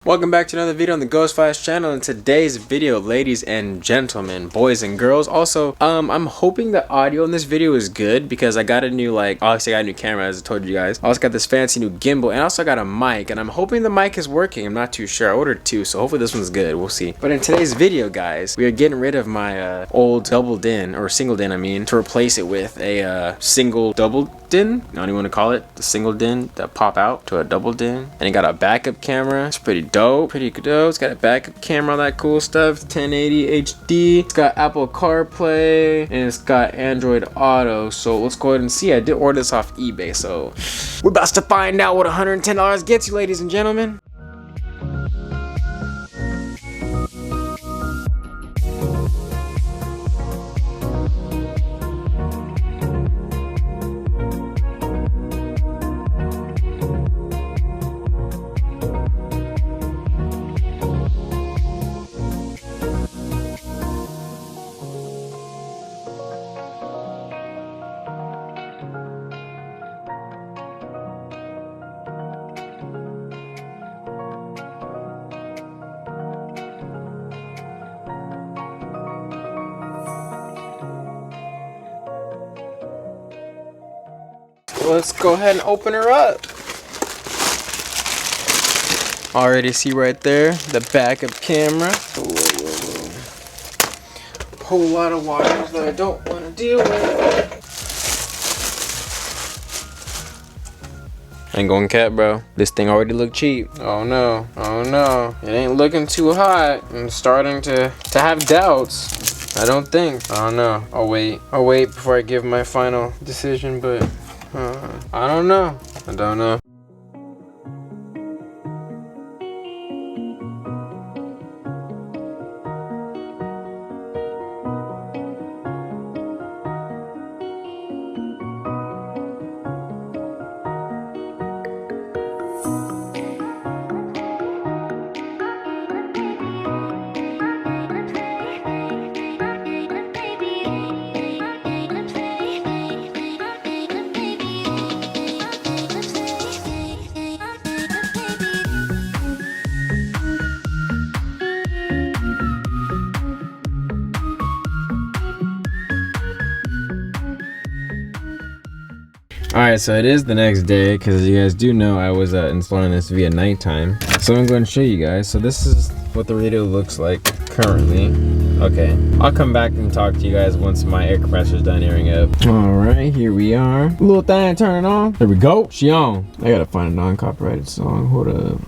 Welcome back to another video on the Ghost Flash channel. In today's video, ladies and gentlemen, boys and girls, also I'm hoping the audio in this video is good because I got a new, obviously I got a new camera, as I told you guys. I also got this fancy new gimbal, and I also got a mic, and I'm hoping the mic is working. I'm not too sure. I ordered two, so hopefully this one's good. We'll see. But in today's video, guys, we are getting rid of my old double din, or single din, I mean, to replace it with a single double din. I don't even want to call it the single din that pop out to a double din. And it got a backup camera. It's pretty dope, pretty dope. It's got a backup camera, all that cool stuff. 1080 HD. It's got Apple CarPlay and it's got Android Auto. So let's go ahead and see. I did order this off eBay, so we're about to find out what $110 gets you, ladies and gentlemen. Let's go ahead and open her up. Already see right there the backup camera. Whoa. Whole lot of wires that I don't want to deal with. Ain't going cat, bro. This thing already looked cheap. Oh no, oh no. It ain't looking too hot. I'm starting to have doubts. I don't think. Oh no. I'll wait before I give my final decision, but I don't know. I don't know. Alright, so it is the next day, because as you guys do know, I was installing this via nighttime. So I'm going to show you guys. So this is what the radio looks like currently. Okay, I'll come back and talk to you guys once my air compressor is done airing up. Alright, here we are. Little thing turning on. There we go. She on. I gotta find a non-copyrighted song. Hold up.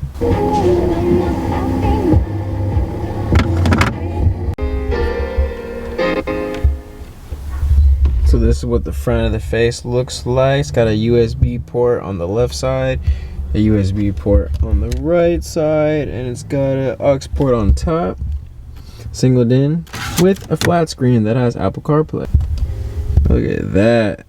So this is what the front of the face looks like. It's got a USB port on the left side, a USB port on the right side, and it's got an aux port on top. Single din with a flat screen that has Apple CarPlay. Look at that.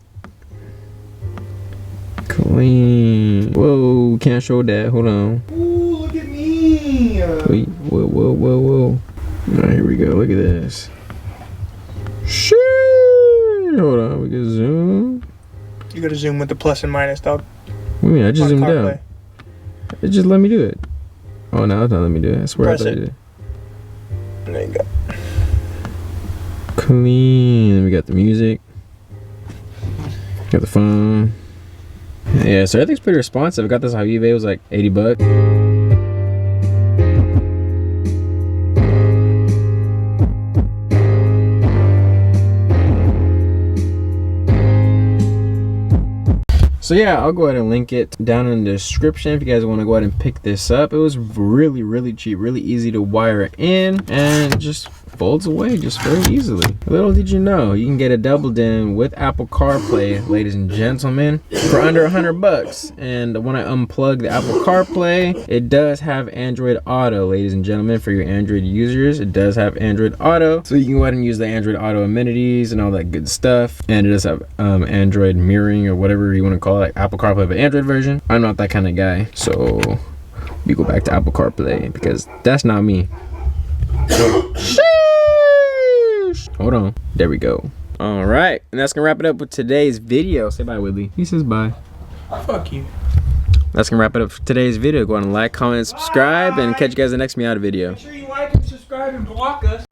Clean. Whoa, can't show that. Hold on. Ooh, look at me. Wait, whoa. Alright, here we go. Look at this. Shit. Hold on, we can zoom. You gotta zoom with the plus and minus, dog. What do you mean? I just zoomed down. It just let me do it. Oh, now it's not letting me do it. I swear I thought it did. There you go. Clean. Then we got the music. Got the phone. Yeah, so everything's pretty responsive. I got this on eBay. It was like 80 bucks. So yeah, I'll go ahead and link it down in the description if you guys want to go ahead and pick this up. It was really cheap, really easy to wire in, and just folds away just very easily. Little did you know, you can get a double din with Apple CarPlay, ladies and gentlemen, for under 100 bucks. And when I unplug the Apple CarPlay, it does have Android Auto, ladies and gentlemen. For your Android users, it does have Android Auto, so you can go ahead and use the Android Auto amenities and all that good stuff. And it does have Android mirroring, or whatever you want to call it, like Apple CarPlay but Android version. I'm not that kind of guy, so we go back to Apple CarPlay because that's not me. So, hold on, there we go. All right, and that's gonna wrap it up with today's video. Say bye, Woodley. He says bye. Fuck you. That's gonna wrap it up for today's video. Go on and like, comment, subscribe, and catch you guys in the next Miata video. Make sure you like and subscribe and block us.